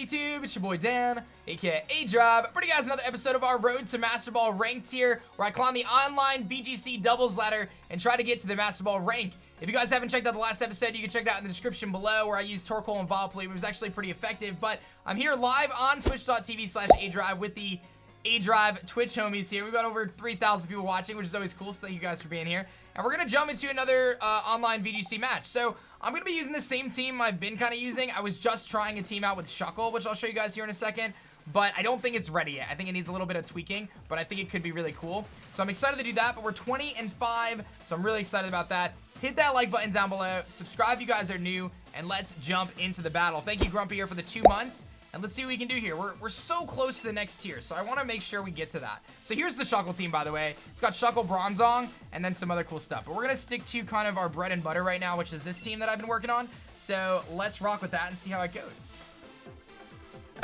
YouTube? It's your boy Dan, aka aDrive, bringing you guys another episode of our Road to Masterball Rank tier, where I climb the online VGC Doubles ladder and try to get to the Masterball rank. If you guys haven't checked out the last episode, you can check it out in the description below, where I used Torkoal and Vileplume. It was actually pretty effective, but I'm here live on twitch.tv/aDrive with the aDrive Twitch homies here. We've got over 3,000 people watching, which is always cool, so thank you guys for being here. And we're gonna jump into another online VGC match. So I'm gonna be using the same team I've been kind of using. I was just trying a team out with Shuckle, which I'll show you guys here in a second, but I don't think it's ready yet. I think it needs a little bit of tweaking, but I think it could be really cool. So I'm excited to do that, but we're 20-5, so I'm really excited about that. Hit that like button down below, subscribe if you guys are new, and let's jump into the battle. Thank you, Grumpy, here for the 2 months. And let's see what we can do here. We're so close to the next tier, so I want to make sure we get to that. So here's the Shuckle team, by the way. It's got Shuckle, Bronzong, and then some other cool stuff. But we're going to stick to kind of our bread and butter right now, which is this team that I've been working on. So let's rock with that and see how it goes.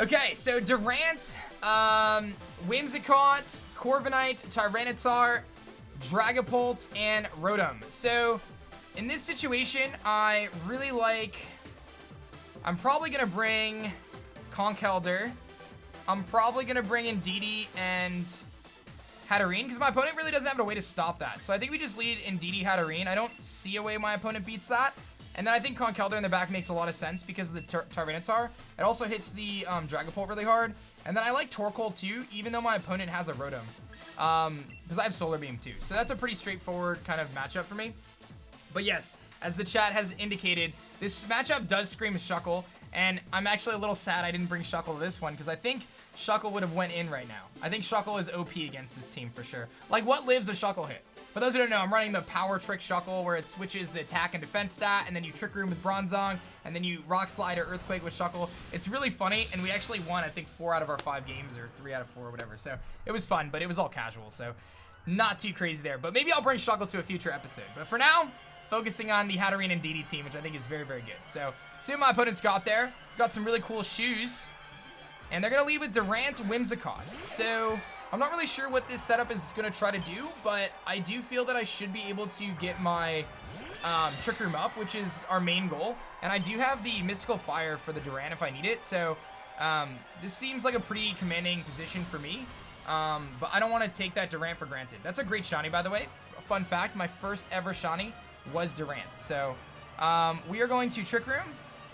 Okay, so Durant, Whimsicott, Corviknight, Tyranitar, Dragapult, and Rotom. So in this situation, I really like... I'm probably going to bring... Conkeldurr. I'm probably going to bring in Indeedee and Hatterene, because my opponent really doesn't have a way to stop that. So I think we just lead Indeedee, Hatterene. I don't see a way my opponent beats that. And then I think Conkeldurr in the back makes a lot of sense because of the Tyranitar. It also hits the Dragapult really hard. And then I like Torkoal too, even though my opponent has a Rotom. Because I have Solar Beam too. So that's a pretty straightforward kind of matchup for me. But yes, as the chat has indicated, this matchup does scream Shuckle. And I'm actually a little sad I didn't bring Shuckle to this one, because I think Shuckle would have went in right now. I think Shuckle is OP against this team for sure. Like, what lives a Shuckle hit? For those who don't know, I'm running the Power Trick Shuckle, where it switches the attack and defense stat, and then you Trick Room with Bronzong, and then you Rock Slide or Earthquake with Shuckle. It's really funny, and we actually won, I think, 4 out of our 5 games, or 3 out of 4, or whatever. So it was fun, but it was all casual, so not too crazy there. But maybe I'll bring Shuckle to a future episode. But for now, focusing on the Hatterene and Indeedee team, which I think is very, very good. So, see what my opponent's got there. Got some really cool shoes. And they're going to lead with Durant, Whimsicott. So, I'm not really sure what this setup is going to try to do, but I do feel that I should be able to get my Trick Room up, which is our main goal. And I do have the Mystical Fire for the Durant if I need it. So, this seems like a pretty commanding position for me. But I don't want to take that Durant for granted. That's a great shiny, by the way. Fun fact, my first ever shiny was Durant. So we are going to Trick Room,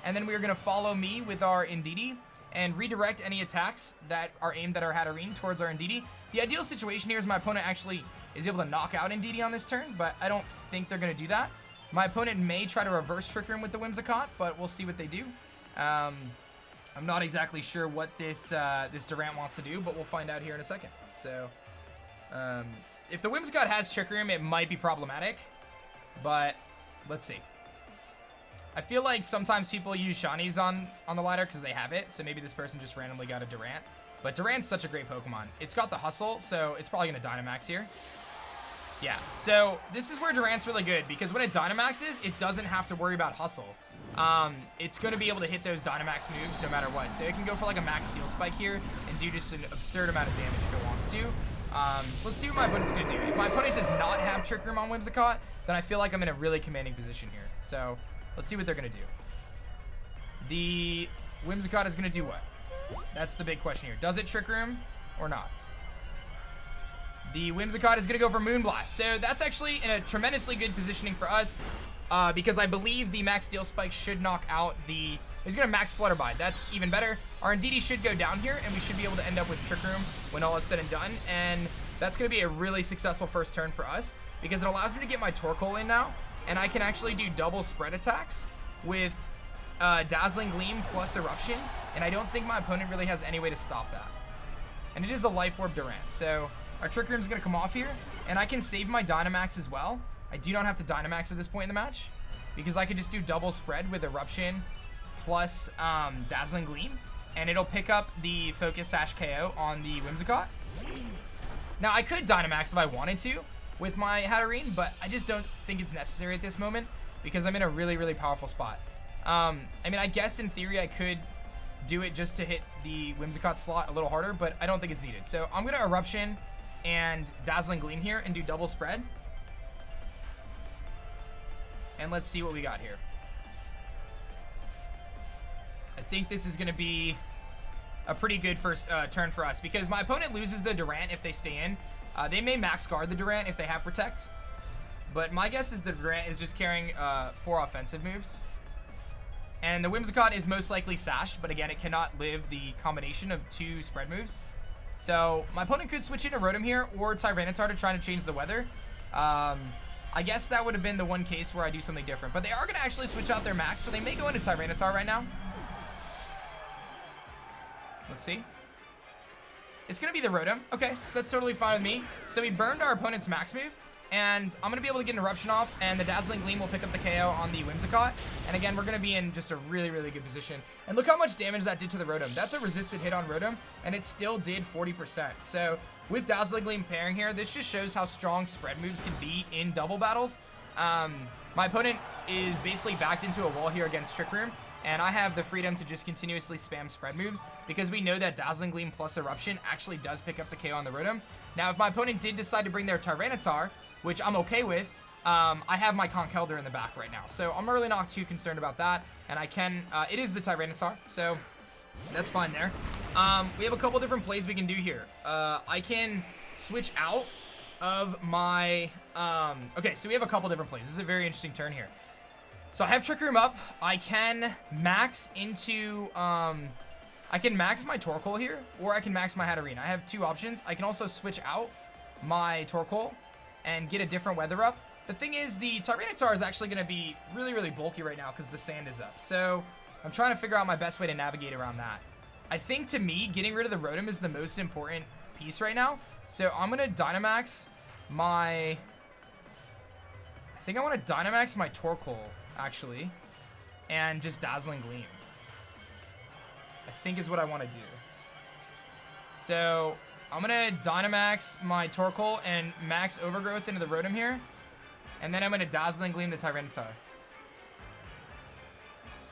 and then we are going to follow me with our Indeedee and redirect any attacks that are aimed at our Hatterene towards our Indeedee. The ideal situation here is my opponent actually is able to knock out Indeedee on this turn, but I don't think they're going to do that. My opponent may try to reverse Trick Room with the Whimsicott, but we'll see what they do. I'm not exactly sure what this Durant wants to do, but we'll find out here in a second. So if the Whimsicott has Trick Room, it might be problematic. But let's see. I feel like sometimes people use shinies on the ladder because they have it. So maybe this person just randomly got a Durant. But Durant's such a great Pokemon. It's got the Hustle, so it's probably going to Dynamax here. Yeah, so this is where Durant's really good, because when it Dynamaxes, it doesn't have to worry about Hustle. It's going to be able to hit those Dynamax moves no matter what. So it can go for like a Max Steel Spike here and do just an absurd amount of damage if it wants to. So let's see what my opponent's going to do. If my opponent does not have Trick Room on Whimsicott, then I feel like I'm in a really commanding position here. So let's see what they're going to do. The Whimsicott is going to do what? That's the big question here. Does it Trick Room or not? The Whimsicott is going to go for Moonblast. So that's actually in a tremendously good positioning for us, because I believe the Max Steel Spike should knock out the... He's going to Max Flutterby. That's even better. Our Indeedee should go down here, and we should be able to end up with Trick Room when all is said and done. And that's going to be a really successful first turn for us, because it allows me to get my Torkoal in now, and I can actually do double spread attacks with Dazzling Gleam plus Eruption, and I don't think my opponent really has any way to stop that. And it is a Life Orb Durant, so our Trick Room is going to come off here, and I can save my Dynamax as well. I do not have to Dynamax at this point in the match, because I could just do double spread with Eruption plus Dazzling Gleam, and it'll pick up the Focus Sash KO on the Whimsicott. Now, I could Dynamax if I wanted to with my Hatterene, but I just don't think it's necessary at this moment, because I'm in a really, really powerful spot. I mean, I guess in theory I could do it just to hit the Whimsicott slot a little harder, but I don't think it's needed. So I'm going to Eruption and Dazzling Gleam here and do double spread. And let's see what we got here. I think this is going to be a pretty good first turn for us, because my opponent loses the Durant if they stay in. They may max guard the Durant if they have Protect, but my guess is the Durant is just carrying 4 offensive moves. And the Whimsicott is most likely sashed, but again, it cannot live the combination of 2 spread moves. So my opponent could switch into Rotom here or Tyranitar to try to change the weather. I guess that would have been the one case where I do something different. But they are going to actually switch out their max, so they may go into Tyranitar right now. Let's see. It's going to be the Rotom. Okay, so that's totally fine with me. So we burned our opponent's max move. And I'm going to be able to get an Eruption off, and the Dazzling Gleam will pick up the KO on the Whimsicott. And again, we're going to be in just a really, really good position. And look how much damage that did to the Rotom. That's a resisted hit on Rotom, and it still did 40%. So with Dazzling Gleam pairing here, this just shows how strong spread moves can be in double battles. My opponent is basically backed into a wall here against Trick Room, and I have the freedom to just continuously spam spread moves because we know that Dazzling Gleam plus Eruption actually does pick up the KO on the Rotom. Now, if my opponent did decide to bring their Tyranitar, which I'm okay with, I have my Conkeldurr in the back right now. So I'm really not too concerned about that. And I can, it is the Tyranitar, so that's fine there. We have a couple different plays we can do here. I can switch out of my, okay, so we have a couple different plays. This is a very interesting turn here. So I have Trick Room up. I can max into, I can max my Torkoal here, or I can max my Hatterene. I have 2 options. I can also switch out my Torkoal and get a different weather up. The thing is, the Tyranitar is actually going to be really, really bulky right now because the sand is up. So I'm trying to figure out my best way to navigate around that. I think, to me, getting rid of the Rotom is the most important piece right now. So I'm going to Dynamax my... I think I want to Dynamax my Torkoal, actually, and just Dazzling Gleam. I think is what I want to do. So I'm going to Dynamax my Torkoal and max Overgrowth into the Rotom here. And then I'm going to Dazzling Gleam the Tyranitar.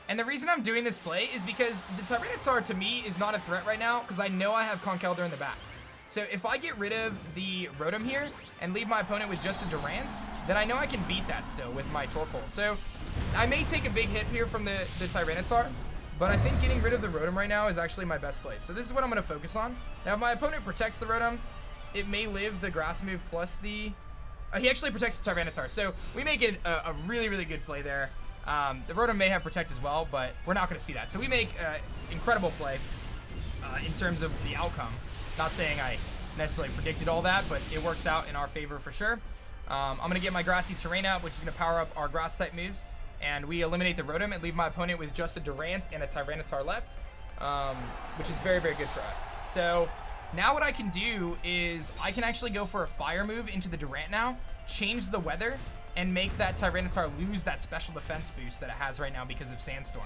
And the reason I'm doing this play is because the Tyranitar, to me, is not a threat right now because I know I have Conkeldurr in the back. So if I get rid of the Rotom here and leave my opponent with just a Durant, then I know I can beat that still with my Torkoal. So I may take a big hit here from the Tyranitar, but I think getting rid of the Rotom right now is actually my best play. So this is what I'm going to focus on. Now, if my opponent protects the Rotom, it may live the Grass move plus the... he actually protects the Tyranitar. So we make it a really, really good play there. The Rotom may have Protect as well, but we're not going to see that. So we make incredible play in terms of the outcome. Not saying I necessarily predicted all that, but it works out in our favor for sure. I'm going to get my Grassy Terrain out, which is going to power up our Grass-type moves. And we eliminate the Rotom and leave my opponent with just a Durant and a Tyranitar left, which is very, very good for us. So now what I can do is I can actually go for a Fire move into the Durant now, change the weather, and make that Tyranitar lose that special defense boost that it has right now because of Sandstorm.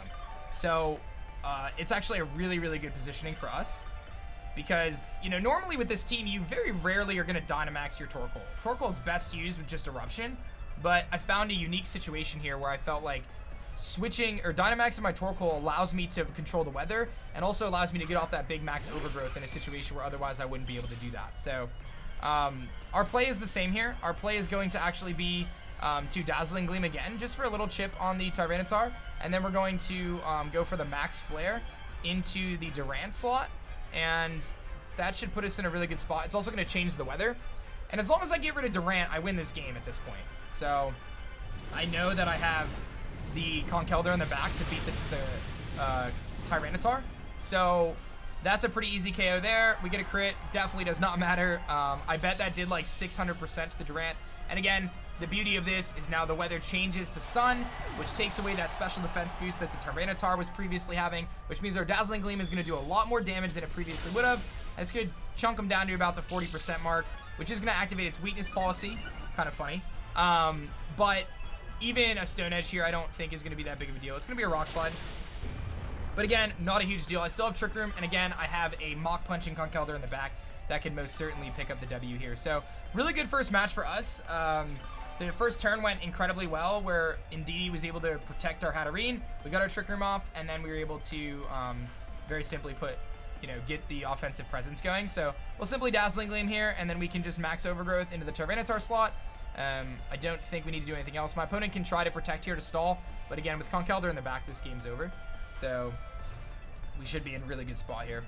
So it's actually a really, really good positioning for us. Because, you know, normally with this team, you very rarely are going to Dynamax your Torkoal. Torkoal is best used with just Eruption, but I found a unique situation here where I felt like switching or Dynamaxing my Torkoal allows me to control the weather and also allows me to get off that big max Overgrowth in a situation where otherwise I wouldn't be able to do that. So our play is the same here. Our play is going to actually be to Dazzling Gleam again, just for a little chip on the Tyranitar, and then we're going to go for the Max Flare into the Durant slot. And that should put us in a really good spot. It's also going to change the weather. And as long as I get rid of Durant, I win this game at this point. So I know that I have the Conkeldurr in the back to beat the Tyranitar. So that's a pretty easy KO there. We get a crit. Definitely does not matter. I bet that did like 600% to the Durant. And again, the beauty of this is now the weather changes to Sun, which takes away that special defense boost that the Tyranitar was previously having, which means our Dazzling Gleam is going to do a lot more damage than it previously would have. And it's going to chunk them down to about the 40% mark, which is going to activate its weakness policy. Kind of funny. But even a Stone Edge here I don't think is going to be that big of a deal. It's going to be a Rock Slide. But again, not a huge deal. I still have Trick Room, and again, I have a Mach Punching Conkeldurr in the back that can most certainly pick up the W here. So really good first match for us. The first turn went incredibly well, where Indeedee was able to protect our Hatterene. We got our Trick Room off, and then we were able to very simply get the offensive presence going. So we'll simply Dazzling Gleam here, and then we can just max Overgrowth into the Tyranitar slot. I don't think we need to do anything else. My opponent can try to protect here to stall, but again, with Conkeldurr in the back, this game's over. So we should be in a really good spot here.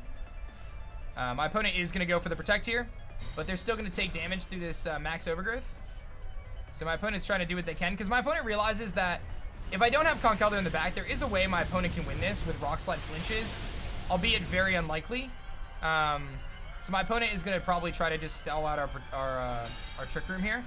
My opponent is going to go for the Protect here, but they're still going to take damage through this Max Overgrowth. So my opponent's trying to do what they can, because my opponent realizes that if I don't have Conkeldurr in the back, there is a way my opponent can win this with Rock Slide flinches, albeit very unlikely. So my opponent is going to probably try to just stall out our Trick Room here.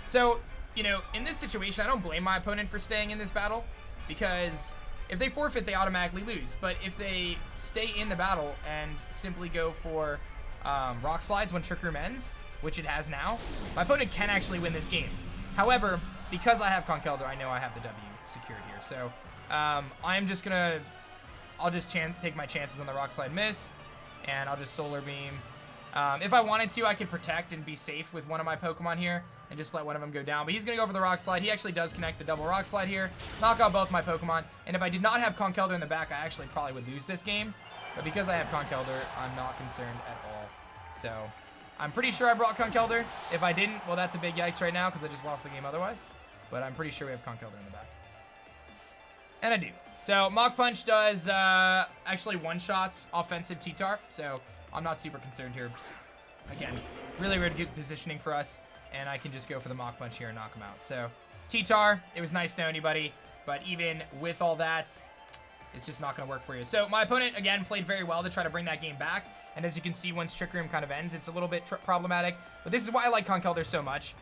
So, you know, in this situation, I don't blame my opponent for staying in this battle, because if they forfeit, they automatically lose. But if they stay in the battle and simply go for Rock Slides when Trick Room ends, which it has now, my opponent can actually win this game. However, because I have Conkeldurr, I know I have the W secured here. So I'm just gonna, I'll just take my chances on the Rock Slide miss, and I'll just Solar Beam. If I wanted to, I could Protect and be safe with one of my Pokemon here and just let one of them go down. But he's going to go for the Rock Slide. He actually does connect the double Rock Slide here, knock out both my Pokemon. And if I did not have Conkeldurr in the back, I actually probably would lose this game. But because I have Conkeldurr, I'm not concerned at all. So I'm pretty sure I brought Conkeldurr. If I didn't, well, that's a big yikes right now because I just lost the game otherwise. But I'm pretty sure we have Conkeldurr in the back. And I do. So Mach Punch does actually one-shots offensive T-Tar. So I'm not super concerned here. Again, really, really good positioning for us. And I can just go for the Mach Punch here and knock him out. So T-Tar, it was nice to know anybody. But even with all that, it's just not going to work for you. So my opponent, again, played very well to try to bring that game back. And as you can see, once Trick Room kind of ends, it's a little bit problematic. But this is why I like Conkeldurr so much.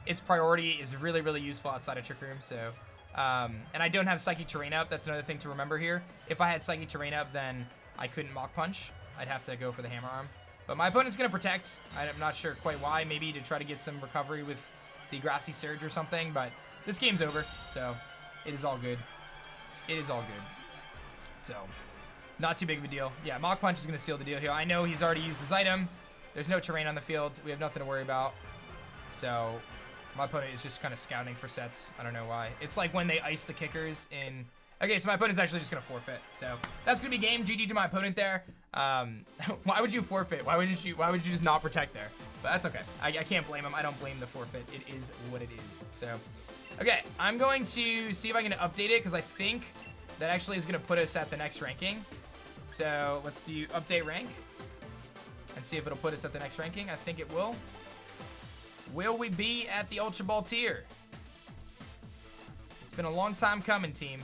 Its priority is really, really useful outside of Trick Room. So, and I don't have Psychic Terrain up. That's another thing to remember here. If I had Psychic Terrain up, then I couldn't Mach Punch. I'd have to go for the Hammer Arm. But my opponent's going to Protect. I'm not sure quite why. Maybe to try to get some recovery with the Grassy Surge or something. But this game's over. So it is all good. It is all good. So not too big of a deal. Yeah, Mach Punch is going to seal the deal here. I know he's already used his item. There's no terrain on the field. We have nothing to worry about. So my opponent is just kind of scouting for sets. I don't know why. It's like when they ice the kickers in... Okay, so my opponent's actually just going to forfeit. So that's going to be game. GG to my opponent there. Why would you forfeit? Why would you just not Protect there? But that's okay. I can't blame him. I don't blame the forfeit. It is what it is. So, okay. I'm going to see if I can update it because I think that actually is going to put us at the next ranking. So let's do update rank and see if it'll put us at the next ranking. I think it will. Will we be at the Ultra Ball tier? It's been a long time coming, team.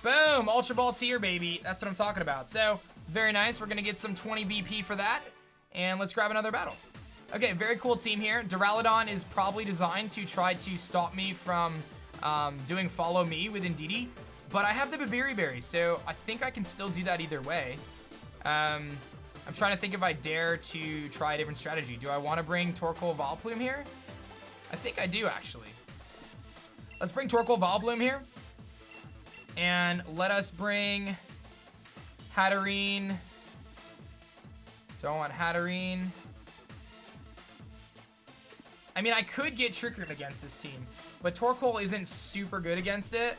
Boom! Ultra Ball tier, baby. That's what I'm talking about. So, very nice. We're going to get some 20 BP for that. And let's grab another battle. Okay, very cool team here. Duraludon is probably designed to try to stop me from doing Follow Me with Indeedee. But I have the Babiri Berry, so I think I can still do that either way. I'm trying to think if I dare to try a different strategy. Do I want to bring Torkoal Vileplume here? I think I do, actually. Let's bring Torkoal Vileplume here. And let us bring Hatterene. Do I want Hatterene? I mean, I could get Trick Room against this team, but Torkoal isn't super good against it.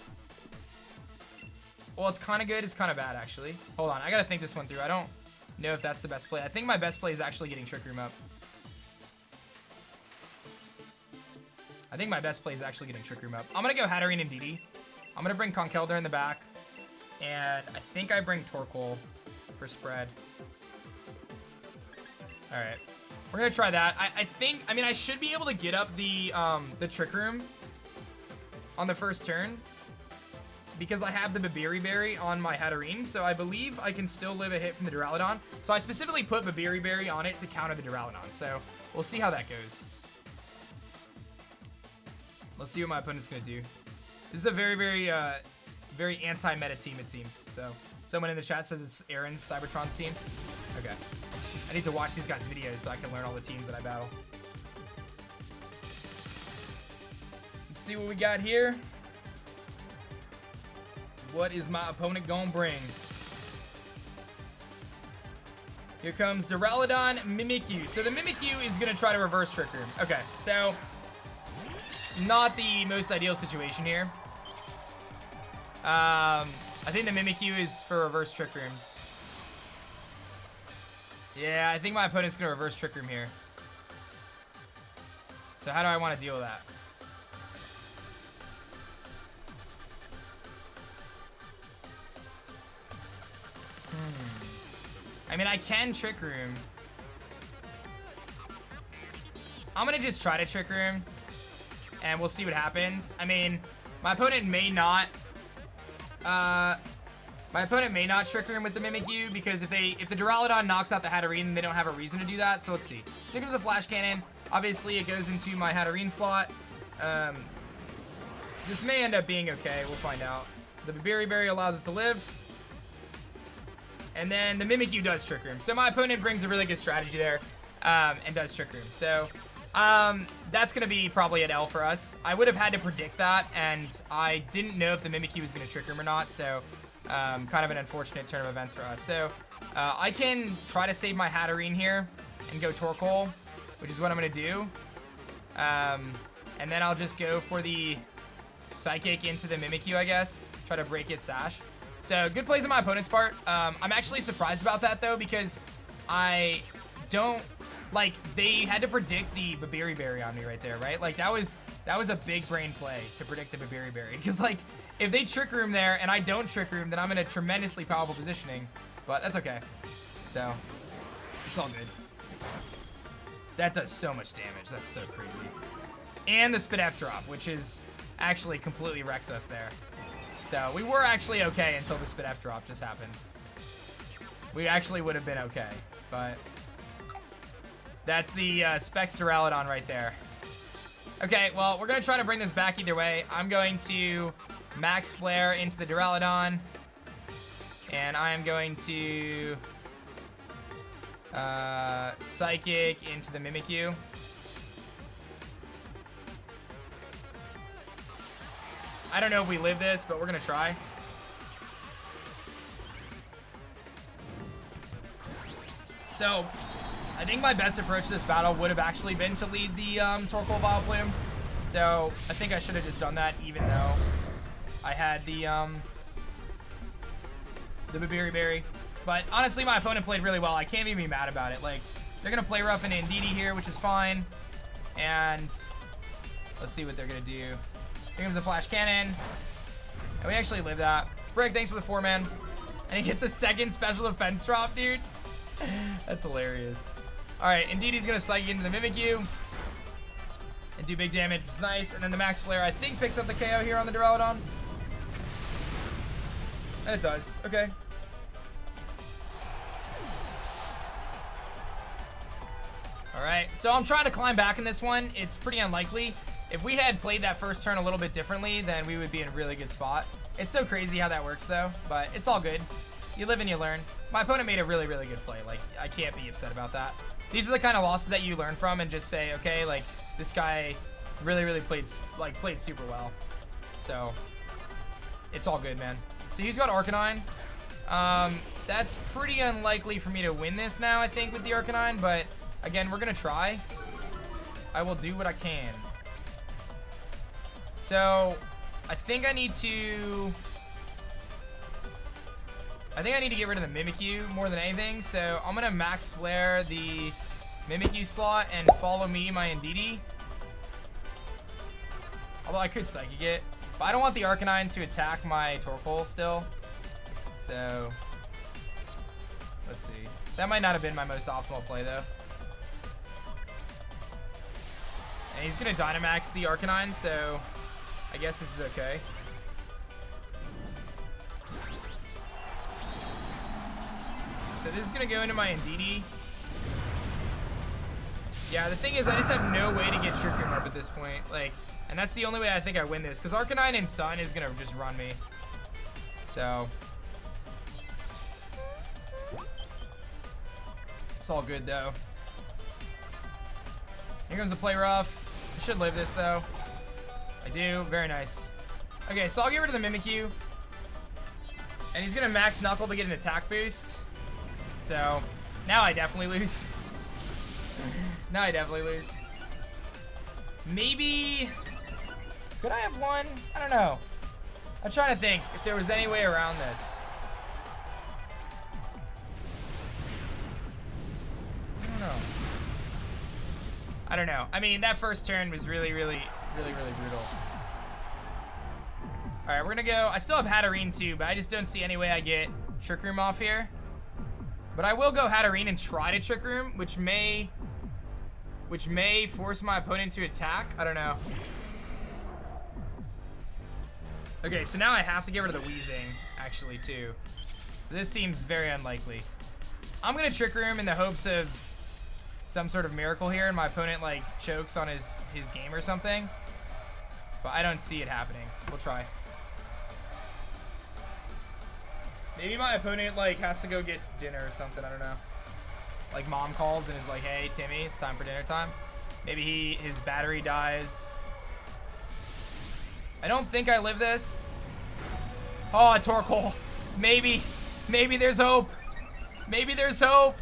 Well, it's kind of good. It's kind of bad, actually. Hold on. I got to think this one through. I don't know if that's the best play. I think my best play is actually getting Trick Room up. I'm going to go Hatterene and Indeedee. I'm going to bring Conkeldurr in the back. And I think I bring Torkoal for spread. Alright. We're going to try that. I mean, I should be able to get up the Trick Room on the first turn. Because I have the Babiri Berry on my Hatterene. So I believe I can still live a hit from the Duraludon. So I specifically put Babiri Berry on it to counter the Duraludon. So we'll see how that goes. Let's see what my opponent's going to do. This is a very, very, very anti-meta team, it seems. So, someone in the chat says it's Aaron's Cybertron's team. Okay. I need to watch these guys' videos so I can learn all the teams that I battle. Let's see what we got here. What is my opponent gonna bring? Here comes Duraludon Mimikyu. So the Mimikyu is gonna try to reverse Trick Room. Okay, so not the most ideal situation here. I think the Mimikyu is for reverse Trick Room. Yeah, I think my opponent's gonna reverse Trick Room here. So how do I want to deal with that? I mean, I can Trick Room. I'm gonna just try to Trick Room, and we'll see what happens. I mean, my opponent may not Trick Room with the Mimikyu, because if the Duraludon knocks out the Hatterene, then they don't have a reason to do that. So let's see. So here comes a Flash Cannon. Obviously, it goes into my Hatterene slot. This may end up being okay. We'll find out. The Berry allows us to live. And then the Mimikyu does Trick Room. So my opponent brings a really good strategy there, and does Trick Room. So that's going to be probably an L for us. I would have had to predict that, and I didn't know if the Mimikyu was going to Trick Room or not. So kind of an unfortunate turn of events for us. So I can try to save my Hatterene here and go Torkoal, which is what I'm going to do. And then I'll just go for the Psychic into the Mimikyu, I guess. Try to break its Sash. So, good plays on my opponent's part. I'm actually surprised about that, though, because I don't... Like, they had to predict the Berry on me right there, right? Like, that was a big brain play to predict the Berry. Because, like, if they Trick Room there and I don't Trick Room, then I'm in a tremendously powerful positioning. But that's okay. So, it's all good. That does so much damage. That's so crazy. And the Spit F drop, which is actually completely wrecks us there. So we were actually okay until the Spit F drop just happens. We actually would have been okay, but that's the Specs Duraludon right there. Okay, well, we're going to try to bring this back either way. I'm going to Max Flare into the Duraludon, and I am going to Psychic into the Mimikyu. I don't know if we live this, but we're going to try. So, I think my best approach to this battle would have actually been to lead the Torkoal Vileplume. So, I think I should have just done that, even though I had the Berry. But honestly, my opponent played really well. I can't even be mad about it. Like, they're going to play rough into Indeedee here, which is fine. And let's see what they're going to do. Here comes a Flash Cannon. And we actually live that. Brick, thanks for the 4-man. And he gets a second special defense drop, dude. That's hilarious. Alright, Indeedee's going to Psychic into the Mimikyu. And do big damage, which is nice. And then the Max Flare, I think, picks up the KO here on the Duraludon. And it does. Okay. Alright, so I'm trying to climb back in this one. It's pretty unlikely. If we had played that first turn a little bit differently, then we would be in a really good spot. It's so crazy how that works, though, but it's all good. You live and you learn. My opponent made a really, really good play. Like, I can't be upset about that. These are the kind of losses that you learn from and just say, okay, like, this guy really, really played super well. So, it's all good, man. So he's got Arcanine. That's pretty unlikely for me to win this now, I think, with the Arcanine, but again, we're gonna try. I will do what I can. So, I think I need to get rid of the Mimikyu more than anything. So, I'm going to Max Flare the Mimikyu slot and follow me my Indeedee. Although I could Psychic it. But I don't want the Arcanine to attack my Torkoal still. So, let's see. That might not have been my most optimal play, though. And he's going to Dynamax the Arcanine, so I guess this is okay. So this is going to go into my Indeedee. Yeah, the thing is, I just have no way to get Trick Room up at this point. Like, and that's the only way I think I win this, because Arcanine and Sun is going to just run me. So it's all good, though. Here comes the play rough. I should live this, though. I do. Very nice. Okay, so I'll get rid of the Mimikyu. And he's going to Max Knuckle to get an attack boost. So, now I definitely lose. Now I definitely lose. Maybe... Could I have won? I don't know. I'm trying to think if there was any way around this. I don't know. I mean, that first turn was really brutal. Alright, we're gonna go. I still have Hatterene too, but I just don't see any way I get Trick Room off here. But I will go Hatterene and try to Trick Room, which may force my opponent to attack. I don't know. Okay, so now I have to get rid of the Weezing, actually, too. So this seems very unlikely. I'm gonna Trick Room in the hopes of some sort of miracle here and my opponent, like, chokes on his game or something. But I don't see it happening. We'll try. Maybe my opponent, like, has to go get dinner or something. I don't know. Like, mom calls and is like, hey, Timmy, it's time for dinner time. Maybe his battery dies. I don't think I live this. Oh, a Torkoal. Maybe there's hope. Maybe there's hope.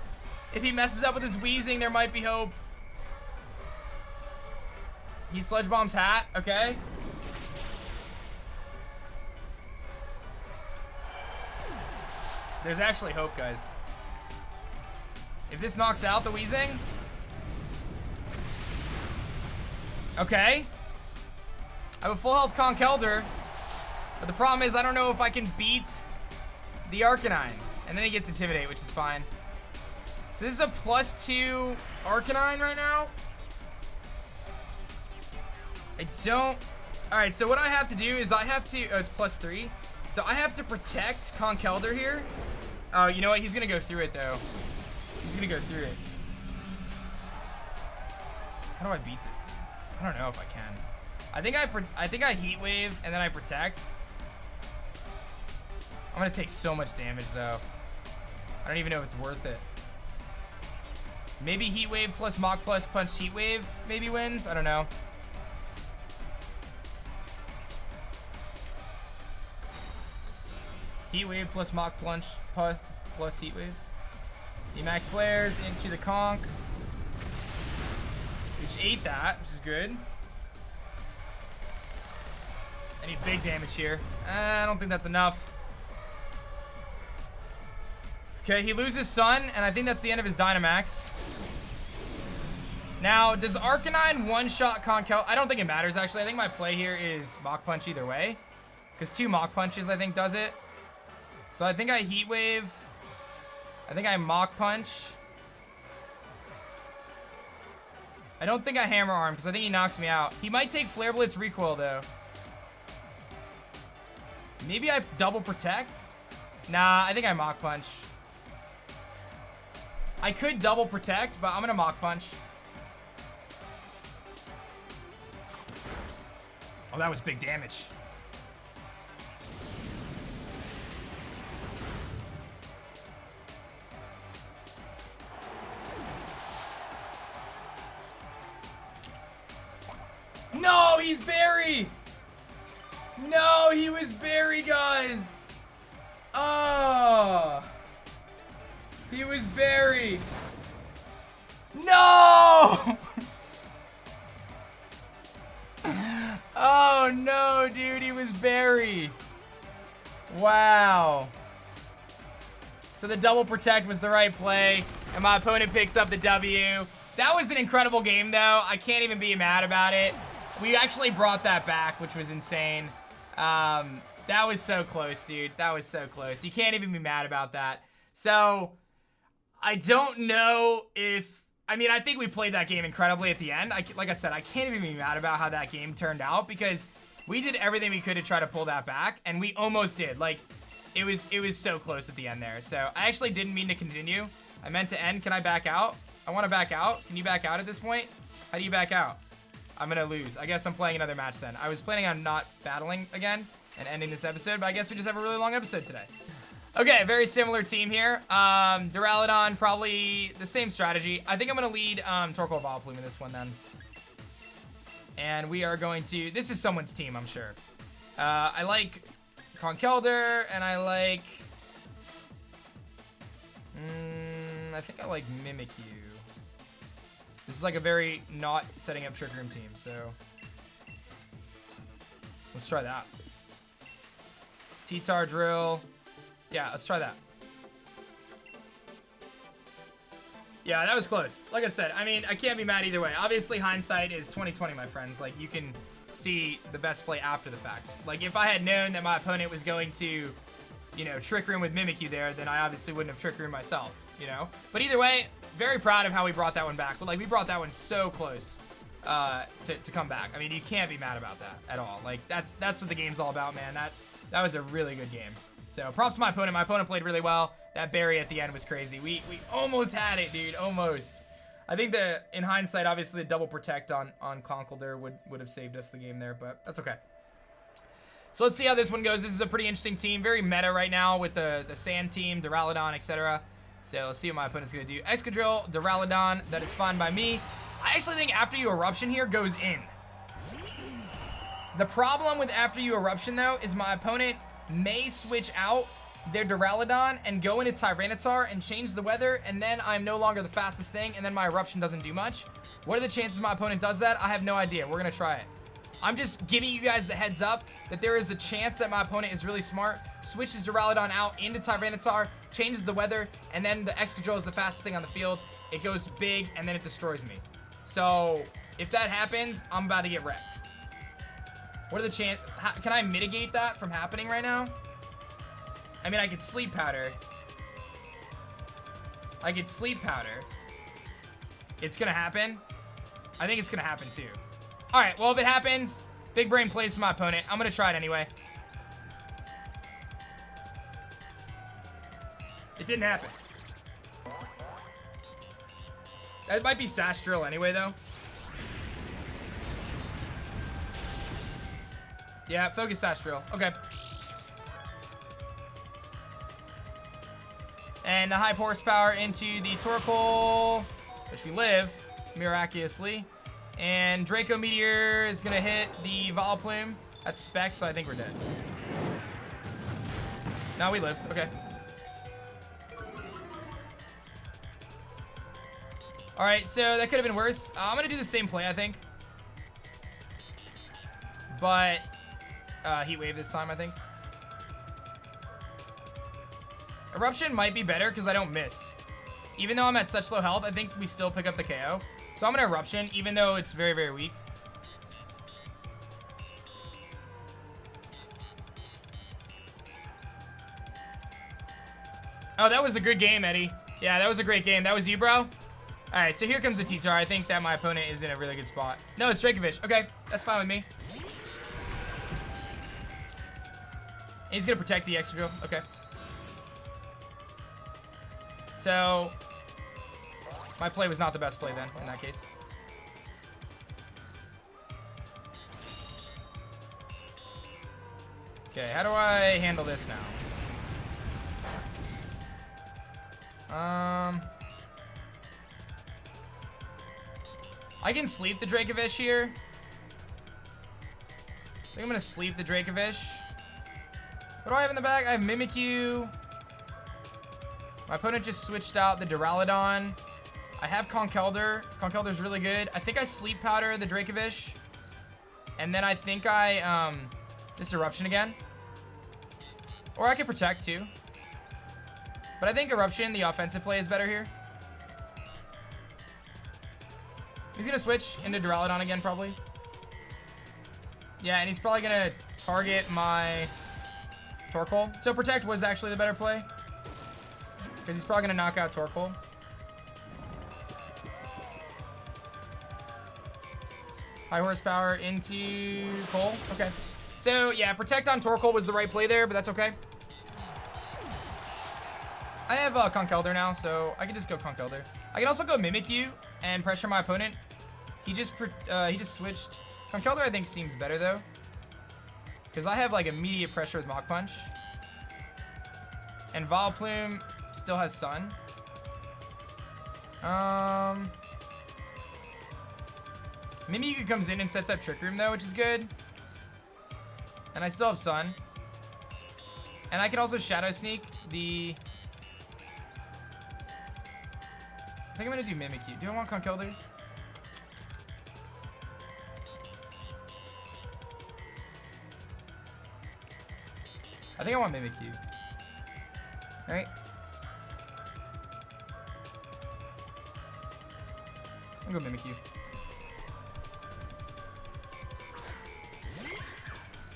If he messes up with his Weezing, there might be hope. He Sludge Bombs Hat, okay. There's actually hope, guys. If this knocks out the Weezing. Okay. I have a full health Conkeldurr. But the problem is I don't know if I can beat the Arcanine. And then he gets Intimidate, which is fine. So this is a +2 Arcanine right now. I don't... Alright, so what I have to do is I have to... Oh, it's +3. So I have to protect Conkeldurr here. Oh, you know what? He's going to go through it, though. He's going to go through it. How do I beat this dude? I don't know if I can. I think I Heat Wave and then I protect. I'm going to take so much damage, though. I don't even know if it's worth it. Maybe Heat Wave plus Mach plus Punch Heat Wave maybe wins. I don't know. Heat Wave plus Mach Plunge plus Heat Wave. Emax Flares into the Conk. Which ate that, which is good. I need big damage here. I don't think that's enough. Okay, he loses Sun, and I think that's the end of his Dynamax. Now, does Arcanine one-shot Conkeldurr? I don't think it matters, actually. I think my play here is Mach Punch either way. Because 2 Mach Punches, I think, does it. So I think I Heat Wave. I think I Mach Punch. I don't think I Hammer Arm, because I think he knocks me out. He might take Flare Blitz Recoil, though. Maybe I double protect? Nah, I think I Mach Punch. I could double protect, but I'm gonna Mach Punch. Oh, that was big damage. No, he's Berry! No, he was Berry, guys! Oh! He was Berry! No! Oh no, dude, he was Berry. Wow. So the double protect was the right play, and my opponent picks up the W. That was an incredible game, though. I can't even be mad about it. We actually brought that back, which was insane. That was so close, dude. That was so close. You can't even be mad about that. So, I don't know if... I mean, I think we played that game incredibly at the end. Like I said, I can't even be mad about how that game turned out because we did everything we could to try to pull that back, and we almost did. Like, it was so close at the end there. So, I actually didn't mean to continue. I meant to end. Can I back out? I want to back out. Can you back out at this point? How do you back out? I'm going to lose. I guess I'm playing another match then. I was planning on not battling again and ending this episode, but I guess we just have a really long episode today. Okay, very similar team here. Duraludon, probably the same strategy. I think I'm going to lead Torkoal Vileplume in this one then. And we are going to... This is someone's team, I'm sure. I like Conkeldurr, and I like... I think I like Mimikyu. This is like a very not setting up Trick Room team, so... Let's try that. T-Tar Drill. Yeah, let's try that. Yeah, that was close. Like I said, I mean, I can't be mad either way. Obviously, hindsight is 20/20, my friends. Like, you can see the best play after the fact. Like, if I had known that my opponent was going to, you know, Trick Room with Mimikyu there, then I obviously wouldn't have Trick Room myself. you know? But either way, very proud of how we brought that one back. But like, we brought that one so close to come back. I mean, you can't be mad about that at all. Like, that's what the game's all about, man. That was a really good game. So props to my opponent. My opponent played really well. That berry at the end was crazy. We almost had it, dude. Almost. I think in hindsight, obviously the double protect on Conkeldurr would have saved us the game there, but that's okay. So let's see how this one goes. This is a pretty interesting team. Very meta right now with the Sand team, Duraludon, etc. So let's see what my opponent's going to do. Excadrill, Duraludon, that is fine by me. I actually think After You Eruption here goes in. The problem with After You Eruption, though, is my opponent may switch out their Duraludon and go into Tyranitar and change the weather, and then I'm no longer the fastest thing, and then my Eruption doesn't do much. What are the chances my opponent does that? I have no idea. We're going to try it. I'm just giving you guys the heads up that there is a chance that my opponent is really smart, switches Duraludon out into Tyranitar, changes the weather, and then the Excadrill is the fastest thing on the field. It goes big, and then it destroys me. So if that happens, I'm about to get wrecked. What are the chances? Can I mitigate that from happening right now? I mean, I could Sleep Powder. It's gonna happen. I think it's gonna happen too. All right, well, if it happens, big brain plays to my opponent. I'm gonna try it anyway. It didn't happen. That might be Sash Drill anyway, though. Yeah, focus Sash Drill. Okay. And the high horsepower into the Torkoal, which we live, miraculously. And Draco Meteor is going to hit the Vileplume. That's Spec, so I think we're dead. Now we live. Okay. All right, so that could have been worse. I'm going to do the same play, I think. But Heat Wave this time, I think. Eruption might be better because I don't miss. Even though I'm at such low health, I think we still pick up the KO. So I'm going to Eruption, even though it's very, very weak. Oh, that was a good game, Eddie. Yeah, that was a great game. That was you, bro? All right, so here comes the T-Tar. I think that my opponent is in a really good spot. No, it's Dracovish. Okay, that's fine with me. He's going to protect the Excadrill. Okay. So, my play was not the best play then, in that case. Okay, how do I handle this now? I can sleep the Dracovish here. I think I'm going to sleep the Dracovish. What do I have in the bag? I have Mimikyu. My opponent just switched out the Duraludon. I have Conkeldurr. Conkeldurr's really good. I think I Sleep Powder the Dracovish. And then I think I just Eruption again. Or I could Protect too. But I think Eruption, the offensive play, is better here. He's going to switch into Duraludon again, probably. Yeah, and he's probably going to target my Torkoal. So Protect was actually the better play. Because he's probably going to knock out Torkoal. High horsepower into Cole. Okay. So, yeah, Protect on Torkoal was the right play there, but that's okay. I have Conkeldurr now, so I can just go Conkeldurr. I can also go Mimikyu and pressure my opponent. He just switched. Conkeldurr, I think, seems better, though. Because I have, like, immediate pressure with Mach Punch. And Vileplume still has Sun. Mimikyu comes in and sets up Trick Room, though, which is good. And I still have Sun. And I can also Shadow Sneak the... I think I'm going to do Mimikyu. Do I want Conkeldurr? I think I want Mimikyu. Alright. I'm going to go Mimikyu.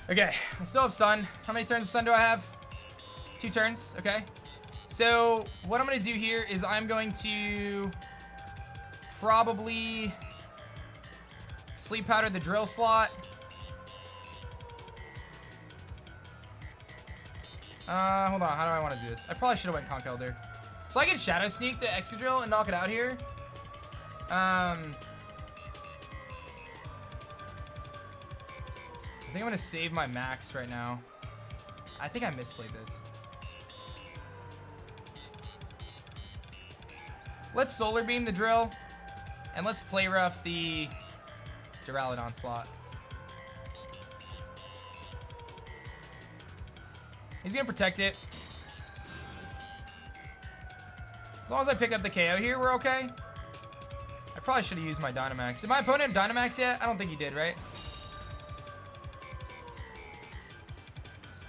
Okay, I still have Sun. How many turns of Sun do I have? 2 turns, okay. So what I'm going to do here is I'm going to probably sleep powder the drill slot. Hold on. How do I want to do this? I probably should have went Conch Elder. So I can Shadow Sneak the Excadrill and knock it out here. I think I'm going to save my max right now. I think I misplayed this. Let's Solar Beam the drill. And let's Play Rough the Duraludon slot. He's going to protect it. As long as I pick up the KO here, we're okay. I probably should have used my Dynamax. Did my opponent Dynamax yet? I don't think he did, right?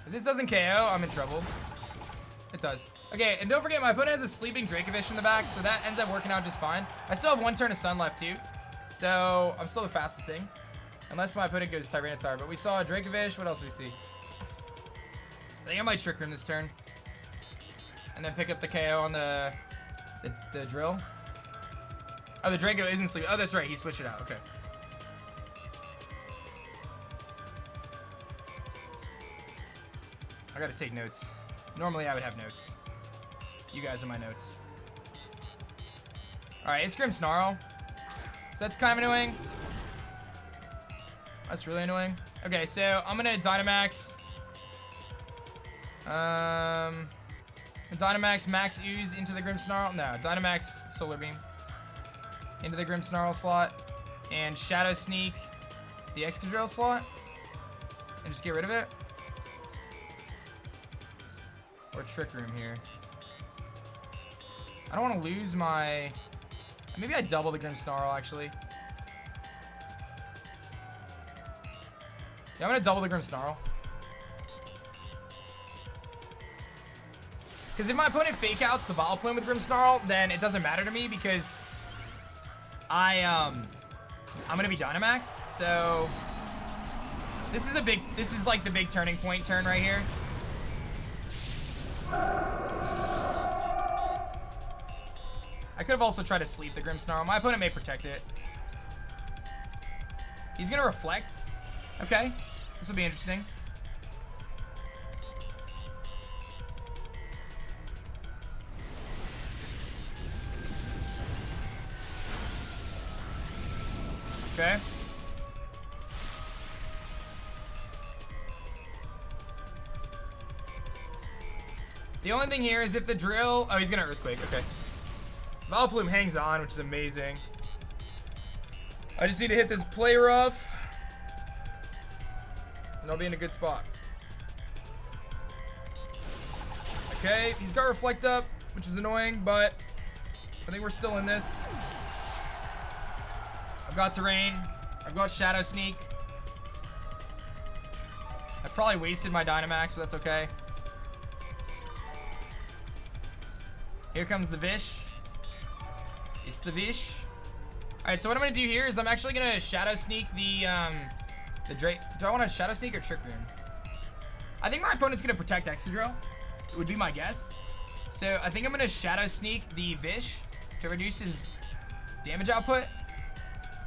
If this doesn't KO, I'm in trouble. It does. Okay, and don't forget, my opponent has a Sleeping Dracovish in the back, so that ends up working out just fine. I still have one turn of Sun left, too. So, I'm still the fastest thing. Unless my opponent goes Tyranitar. But we saw a Dracovish. What else do we see? I think I might Trick Room this turn. And then pick up the KO on the drill. Oh, the Draco isn't sleeping. Oh, that's right. He switched it out. Okay. I gotta take notes. Normally, I would have notes. You guys are my notes. Alright, it's Grimmsnarl. So that's kind of annoying. That's really annoying. Okay, so I'm gonna Dynamax. Dynamax Max Ooze into the Grimmsnarl. No, Dynamax Solar Beam into the Grimmsnarl slot. And Shadow Sneak the Excadrill slot. And just get rid of it. Or Trick Room here. I don't want to lose my... Maybe I double the Grimmsnarl, actually. Yeah, I'm going to double the Grimmsnarl. Because if my opponent fake outs the Vileplume with Grimmsnarl, then it doesn't matter to me because I'm going to be Dynamaxed. So this is like the big turning point turn right here. I could have also tried to sleep the Grimmsnarl. My opponent may protect it. He's going to Reflect. Okay. This will be interesting. Okay. The only thing here is if the drill... Oh, he's going to Earthquake. Okay. Vileplume hangs on, which is amazing. I just need to hit this Play Rough. And I'll be in a good spot. Okay, he's got Reflect up, which is annoying, but I think we're still in this. I've got Terrain. I've got Shadow Sneak. I probably wasted my Dynamax, but that's okay. Here comes the Vish. It's the Vish. Alright, so what I'm going to do here is I'm actually going to Shadow Sneak the Drake. Do I want to Shadow Sneak or Trick Room? I think my opponent's going to protect Excadrill. It would be my guess. So I think I'm going to Shadow Sneak the Vish to reduce his damage output.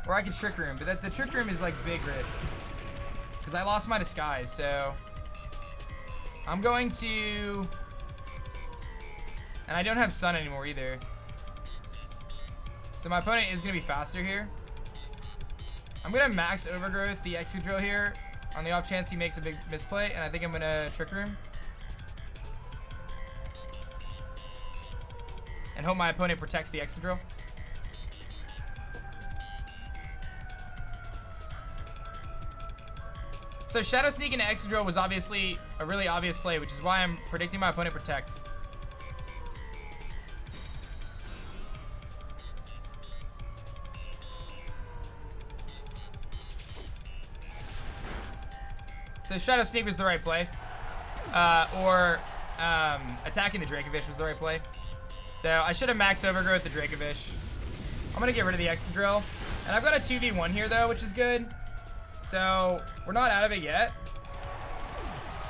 Or I could Trick Room, but the Trick Room is like big risk. Because I lost my Disguise, so... I'm going to... And I don't have Sun anymore either. So my opponent is going to be faster here. I'm going to Max Overgrowth the Excadrill here on the off chance he makes a big misplay, and I think I'm going to Trick Room. And hope my opponent protects the Excadrill. So Shadow Sneak into Excadrill was obviously a really obvious play, which is why I'm predicting my opponent protect. So Shadow Sneak was the right play. Attacking the Dracovish was the right play. So I should have Max Overgrowth the Dracovish. I'm going to get rid of the Excadrill. And I've got a 2v1 here, though, which is good. So we're not out of it yet.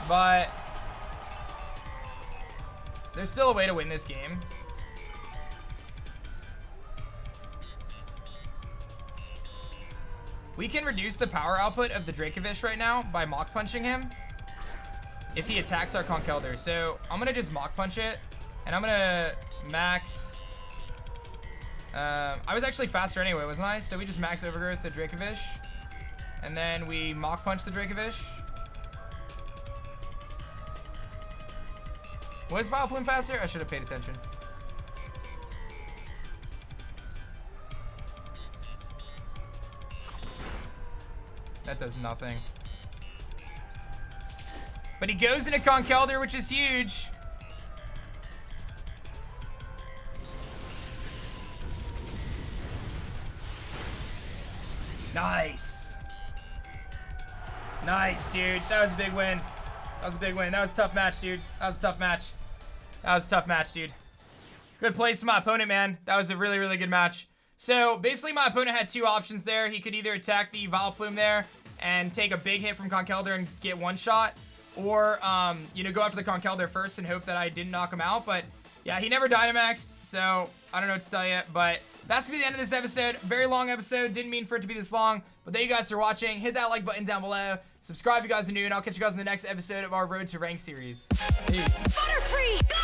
But There's still a way to win this game. We can reduce the power output of the Dracovish right now by Mach Punching him if he attacks our Conkeldurr. So I'm gonna just Mach Punch it, and I'm gonna max. I was actually faster anyway, wasn't I? So we just max Overgrowth the Dracovish, and then we Mach Punch the Dracovish. Was Vileplume faster? I should have paid attention. That does nothing. But he goes into Conkeldurr, which is huge. Nice. Nice, dude. That was a big win. That was a big win. That was a tough match, dude. That was a tough match. That was a tough match, dude. Good plays to my opponent, man. That was a really, really good match. So, basically, my opponent had two options there. He could either attack the Vileplume there and take a big hit from Conkeldurr and get one shot, or, you know, go after the Conkeldurr first and hope that I didn't knock him out. But, yeah, he never Dynamaxed, so I don't know what to tell you. But that's going to be the end of this episode. Very long episode. Didn't mean for it to be this long. But thank you guys for watching. Hit that like button down below. Subscribe if you guys are new, and I'll catch you guys in the next episode of our Road to Rank series. Peace. Butterfree, go!